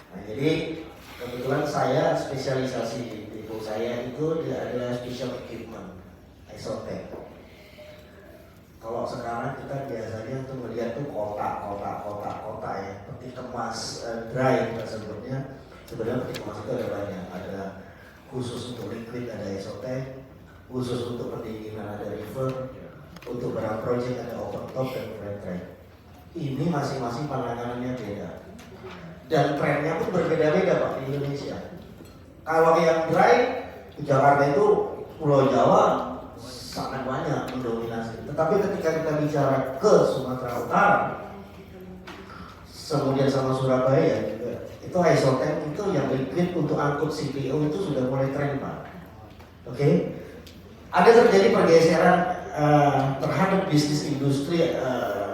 Nah, jadi kebetulan saya spesialisasi depo saya itu adalah special equipment, isotech. Kalau sekarang kita biasanya tuh melihat tuh kotak ya, peti kemas dry kita sebutnya. Sebenarnya peti kemas itu ada banyak, ada khusus untuk liquid ada isotech, khusus untuk pendinginan ada river, untuk barang project ada open top dan flat track. Ini masing-masing penanganannya beda. Dan trennya pun berbeda-beda Pak di Indonesia. Kalau yang dry di Jakarta itu Pulau Jawa sangat banyak mendominasi. Tetapi ketika kita bicara ke Sumatera Utara, kemudian sama Surabaya juga, itu isotech itu yang liquid untuk angkut CPO itu sudah mulai tren Pak. Oke? Ada terjadi pergeseran terhadap bisnis industri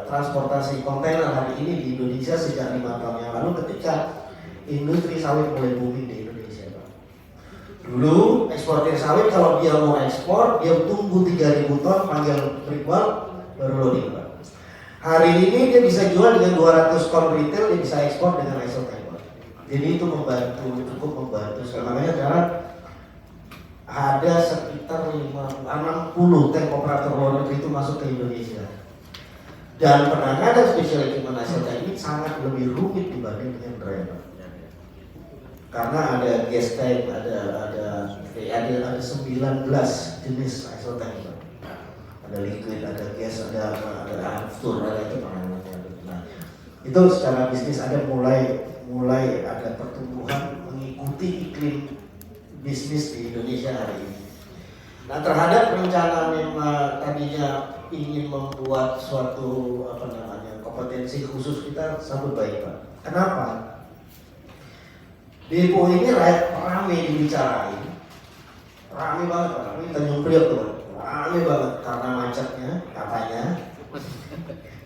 transportasi kontainer hari ini di Indonesia sejak 5 tahun yang lalu ketika industri sawit mulai booming di Indonesia. Dulu eksportir sawit kalau dia mau ekspor dia tunggu 3.000 ton panggil breakbulk baru loading. Hari ini dia bisa jual dengan 200 ton retail, dia bisa ekspor dengan isotech. Jadi itu membantu, cukup membantu. Makanya sekarang ada sekitar 60 tank operator luar negeri itu masuk ke Indonesia. Dan penanganan special equipment isotech ini sangat lebih rumit dibanding dengan driver. Karena ada gas tank, ada 19 jenis isotech. Ada liquid, ada gas, ada aftur, ada itu penanganannya. Nah, itu secara bisnis ada mulai ada pertumbuhan mengikuti iklim bisnis di Indonesia hari ini. Nah, terhadap rencana memang tadinya ingin membuat suatu kompetensi khusus kita sambut baik Pak. Kenapa? Depo ini ramai dibicarain, ramai banget Pak. Ini Tanjung Priok tuh, ramai banget karena macetnya katanya.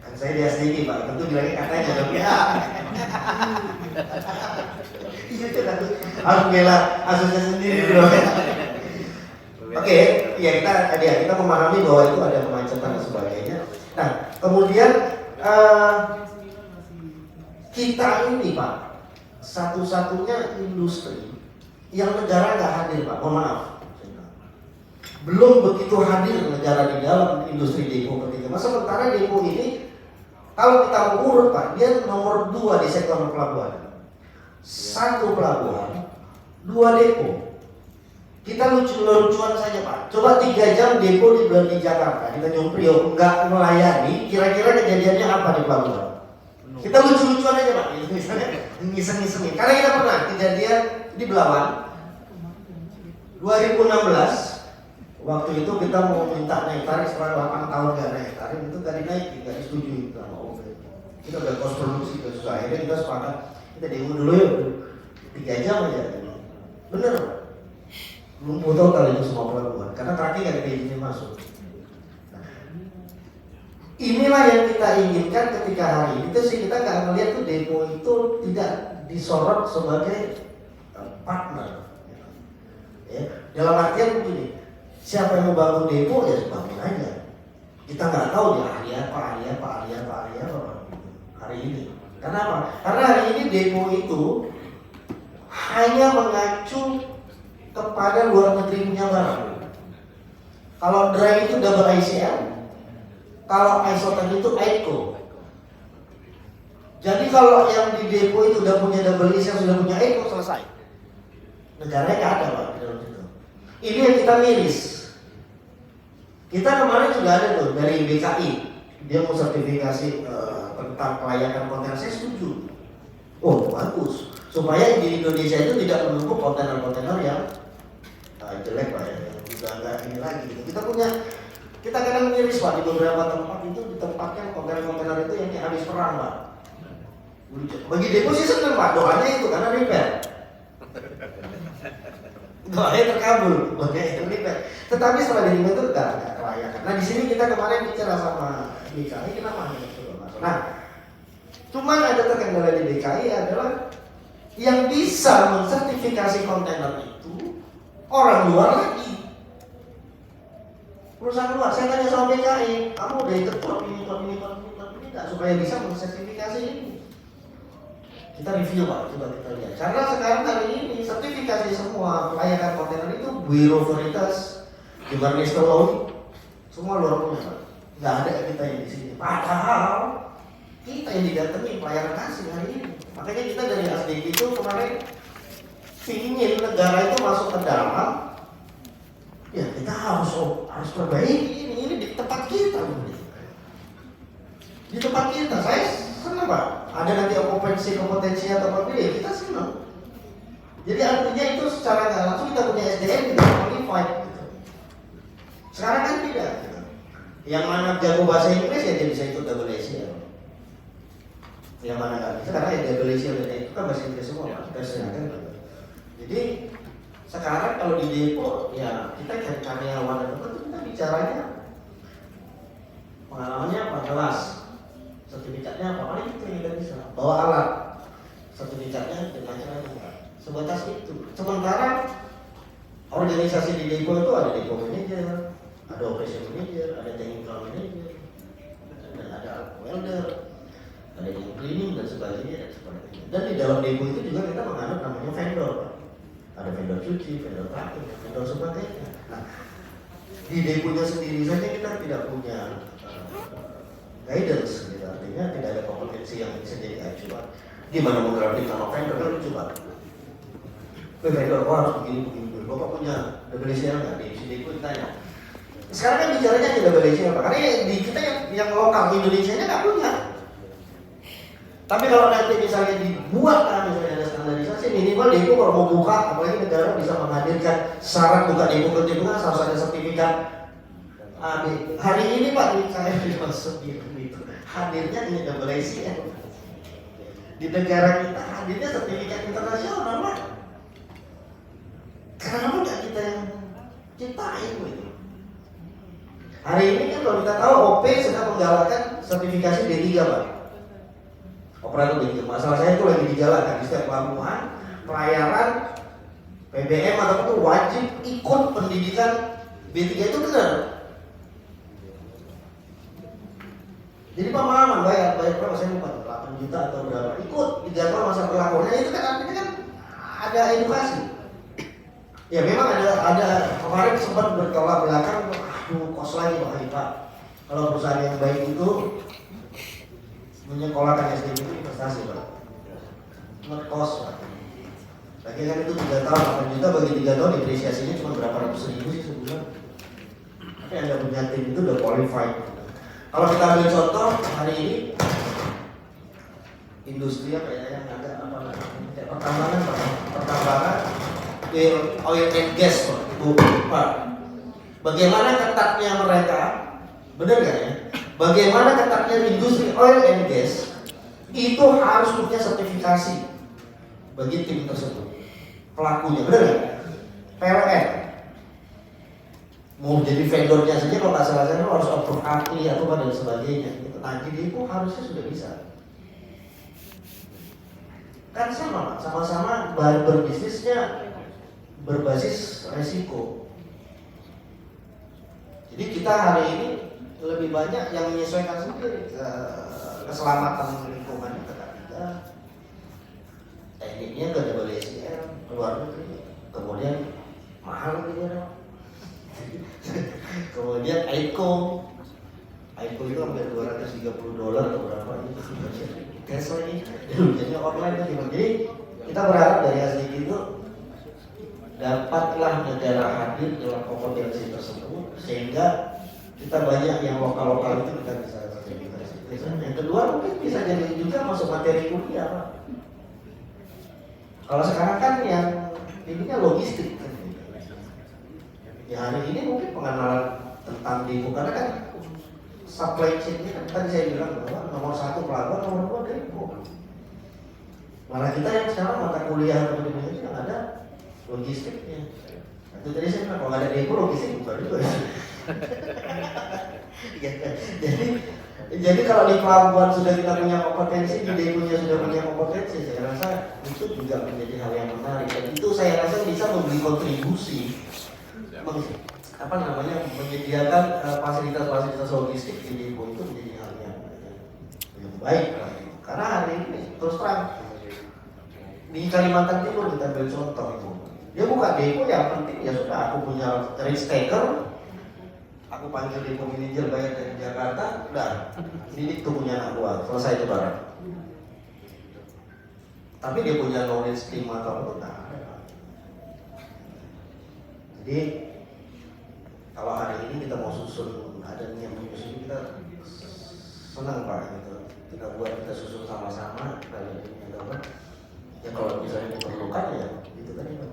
Kan saya di SDG Pak, tentu bilangnya katanya dong ya. Harus bela asusnya sendiri dulu. Oke, ya kita memahami bahwa itu ada kemacetan dan sebagainya. Nah, kemudian kita ini Pak, satu-satunya industri yang negara nggak hadir Pak, mohon maaf. Belum begitu hadir negara di dalam industri depo ketika. Sementara depo ini, kalau kita mau urut Pak, dia nomor 2 di sektor pelabuhan. 1 pelabuhan, 2 depo. Kita lucu-lucuan saja Pak. Coba 3 jam depo di Jakarta, di Tanjung Priok nggak melayani, kira-kira kejadiannya apa di pelabuhan? Kita lucu-lucuan aja Pak, misalnya ngiseng-ngisengin. Karena kita pernah kejadian di Belawan 2016. Waktu itu kita mau minta naik tarif setelah 8 tahun nggak naik tarif, itu nggak dinaik, nggak disetujui sama OP. Kita udah kos produksi, udah susah. Akhirnya kita sepakat kita demo dulu yuk, 3 jam aja. Bener Pak. Belum total itu semua pelabuhan karena terakhir nggak ada izinnya masuk. Nah, inilah yang kita inginkan ketika hari ini. Itu sih kita nggak melihat tuh depo itu tidak disorot sebagai partner. Ya, dalam artian begini, siapa yang mau bangun depo ya bangun aja. Kita nggak tahu dia ahli apa hari ini. Kenapa? Karena hari ini depo itu hanya mengacu kepada luar negeri punya barang. Kalau dry itu double ICL, kalau isotech itu ICO. Jadi kalau yang di depo itu udah punya double ICL, sudah punya ICO, selesai. Negaranya nggak ada Pak di dalam situ. Ini yang kita miris. Kita kemarin sudah ada tuh dari BKI, dia mau sertifikasi tentang kelayakan kontainer, saya setuju. Oh bagus, supaya di Indonesia itu tidak menumpuk kontainer-kontainer yang jelek Pak ya, udah nggak ini lagi. Kita kadang miris Pak, di beberapa tempat itu ditempatkan kontainer-kontainer itu yang habis perang Pak. Bagi depo sih seneng Pak, doanya itu karena repair. Doanya terkabul, makanya repair. Tetapi setelah diterima itu nggak kelayakan. Nah di sini kita kemarin bicara sama DKI, kenapa hanya itu masuk. Nah, cuman ada terkendala di DKI adalah yang bisa mensertifikasi kontainer itu orang luar lagi. Perusahaan luar, saya tanya sama BKI, kamu udah ikut klub ini enggak supaya bisa mensertifikasi ini. Kita review Pak, coba kita lihat. Karena sekarang hari ini sertifikasi semua pelayanan kontainer itu Bureau Veritas, juga Mr. Law, semua luar punya Pak. Nggak ada kita yang di sini. Padahal kita yang didatangi pelayanan kasih hari ini. Makanya kita dari ASDQ itu kemarin ingin negara itu masuk ke dalam. Ya kita harus perbaiki ini di tempat kita. Di tempat kita, saya senang Pak. Ada nanti kompetensi atau apa ya kita senang. Jadi artinya itu secara nggak langsung kita punya SDM kita qualified. Gitu. Sekarang kan tidak. Gitu. Yang mana jago bahasa Inggris ya dia bisa ikut double ACL. Yang mana nggak bisa karena ya double ACL itu kan bahasa Inggris semua Pak. Kita serahkan gitu. Jadi sekarang kalau di depo ya kita cari karyawan atau apa kita bicaranya pengalamannya apa kelas. Sertifikatnya apa? Paling itu yang kita bisa bawa alat sertifikatnya dan macam-macam sebatas itu. Sementara organisasi di depo itu ada depo manager, ada operation manager, ada technical manager, dan ada welder, ada yang cleaning dan sebagainya dan sebagainya. Dan di dalam depo itu juga kita menganut namanya vendor, ada vendor cuci, vendor packing, vendor sebagainya. Nah, di deponya sendiri saja kita tidak punya guidance, gitu. Artinya tidak ada kompetensi yang bisa jadi acuan. Gimana mengerti sama vendor kan lucu Pak. Vendor harus begini. Bapak punya double ACL nggak? Di sini pun ditanya. Sekarang kan bicaranya tidak double ACL Pak. Karena di kita yang lokal Indonesia-nya nggak punya. Tapi kalau nanti misalnya dibuat misalnya ada standarisasi minimal depo kalau mau buka, apalagi negara bisa menghadirkan syarat buka depo ke depo kan harus ada sertifikat. Hari ini Pak saya masuk gitu. Hadirnya ini double ACL. Di negara kita hadirnya sertifikat internasional Pak. Kenapa nggak kita yang ciptain gitu? Hari ini kan kalau kita tahu OP sedang menggalakkan sertifikasi D3 Pak. Operator D3. Masalah saya itu lagi dijalankan di setiap pelabuhan, pelayaran, PBM atau itu wajib ikut pendidikan B3 itu benar. Jadi pemahaman bayar berapa saya lupa 8 juta atau berapa ikut di jadwal masa berlakunya itu kan artinya kan ada edukasi. Ya memang ada kemarin sempat bertolak belakang, kos lagi Pak. Kalau perusahaan yang baik itu menyekolahkan SDM itu investasi Pak. Ngekos Pak. Lagi kan itu 3 tahun 8 juta bagi 3 tahun depresiasinya cuma berapa ratus ribu sih sebulan. Tapi Anda punya tim itu udah qualified. Kalau kita ambil contoh hari ini industri apa ya yang ada apa pertambangan oil and gas Pak. Bagaimana ketatnya mereka, benar nggak ya? Bagaimana ketatnya industri oil and gas itu harus punya sertifikasi bagi tim tersebut pelakunya, benar nggak? PLN mau jadi vendornya saja kalau nggak salah saya harus approve API atau dan sebagainya. Nah jadi itu harusnya sudah bisa. Kan sama-sama berbisnisnya berbasis resiko. Jadi kita hari ini lebih banyak yang menyesuaikan sendiri keselamatan lingkungan kita. Tekniknya ke double ACL, keluar negeri, kemudian mahal gitu ya. Kemudian ICO itu hampir $230 atau berapa itu cash lagi jadi online kan. Jadi kita berharap dari ASDQ itu dapatlah negara hadir dalam kompetensi tersebut sehingga kita banyak yang lokal itu kita bisa sertifikasi. Yang kedua mungkin bisa jadi juga masuk materi kuliah Pak. Kalau sekarang kan yang ininya logistik kan. Ya hari ini mungkin pengenalan tentang depo karena kan supply chain-nya kan tadi saya bilang bahwa nomor 1 pelabuhan, nomor 2 depo. Malah kita yang sekarang mata kuliah atau di Indonesia yang ada logistiknya. Nah, itu tadi saya bilang kalau ada depo logistik bukan juga. Jadi kalau di pelabuhan sudah kita punya kompetensi, di deponya sudah punya kompetensi, saya rasa itu juga menjadi hal yang menarik. Dan itu saya rasa bisa memberi kontribusi. Menyediakan fasilitas-fasilitas logistik di depo itu menjadi hal yang baik. Karena hari ini terus terang Di Kalimantan Timur kita ambil contoh itu. Dia buka depo yang penting ya sudah, aku punya risk taker, aku panggil depo manajer bayar dari Jakarta, udah ini tuh punya anak gua, selesai itu barang. Tapi dia punya knowledge team atau apa enggak ada. Jadi kalau hari ini kita mau susun, ada yang menyusun, kita senang Pak gitu. Kita buat, kita susun sama-sama dari ini apa. Ya kalau misalnya diperlukan ya itu tadi Pak,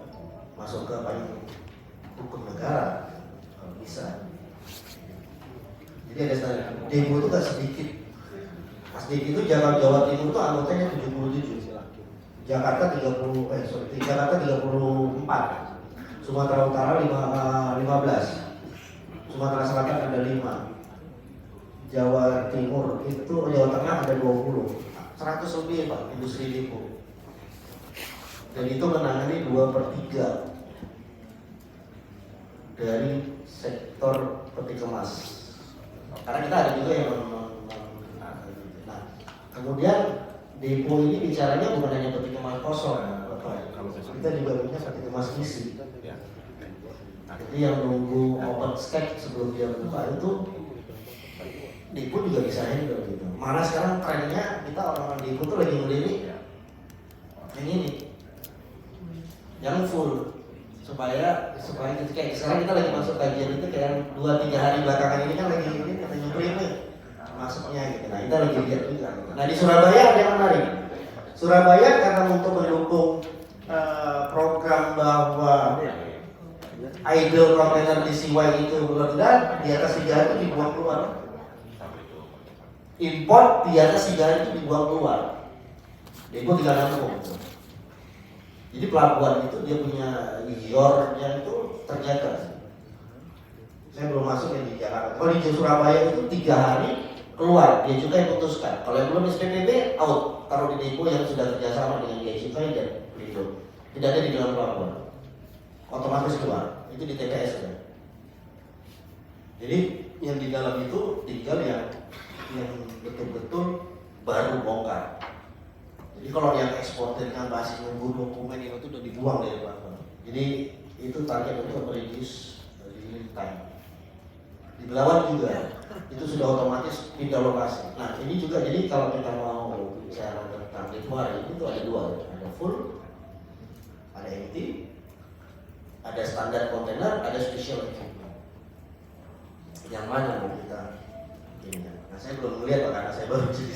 masuk ke payung hukum negara kalau bisa. Jadi ada standar. Depo itu gak sedikit. Mas Diki itu Jawa Timur itu anggotanya 77. Jakarta 34, Sumatera Utara 15, Sumatera Selatan ada 5, Jawa Timur itu, Jawa Tengah ada 20, 100 lebih Pak industri depo. Dan itu menangani 2/3 dari sektor peti kemas. Karena kita ada juga yang nah, kemudian depo ini bicaranya bukan hanya peti kemas kosong, kita juga punya peti kemas isi. Jadi yang nunggu open stack sebelum dia buka itu, depo juga bisa handle gitu. Mana sekarang trennya kita orang-orang depo tuh lagi ngelirik yang ini, yang full, supaya kayak sekarang kita lagi masuk kajian itu kayak 2-3 hari belakangan ini kan lagi ini kata nyumpulin nih masuknya gitu. Nah kita lagi lihat juga. Nah di Surabaya ada yang menarik. Surabaya karena untuk mendukung program bahwa idle container di Siwai itu rendah, di atas 3 hari itu dibuang keluar. Import di atas 3 hari itu dibuang keluar. Depo tinggal nampung. Jadi pelabuhan itu dia punya yornya itu terjaga. Saya belum masuk yang di Jakarta. Kalau di Surabaya itu 3 hari keluar, dia juga yang putuskan. Kalau yang belum SPPB out, taruh di depo yang sudah kerjasama dengan Bea Cukai dan Pelindo. Tidak ada di dalam pelabuhan, otomatis keluar. Itu di TPS ya. Jadi yang di dalam itu tinggal yang betul-betul baru bongkar. Jadi kalau yang eksportirnya masih nunggu dokumen itu udah dibuang dari pelabuhan. Jadi itu target untuk reduce lead time. Di Belawan juga itu sudah otomatis pindah lokasi. Nah ini juga, jadi kalau kita mau bicara tentang depo hari ini itu ada 2, ada full, ada empty, ada standar kontainer, ada special equipment. Yang mana mau kita ini? Nah saya belum melihat karena saya baru jadi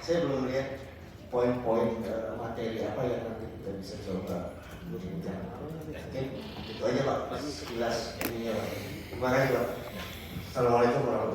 saya belum melihat poin-poin materi apa yang nanti kita bisa coba berbicara. Oke, itu aja Pak, sekilas ini ya. Terima kasih Pak. Assalamualaikum warahmatullahi wabarakatuh.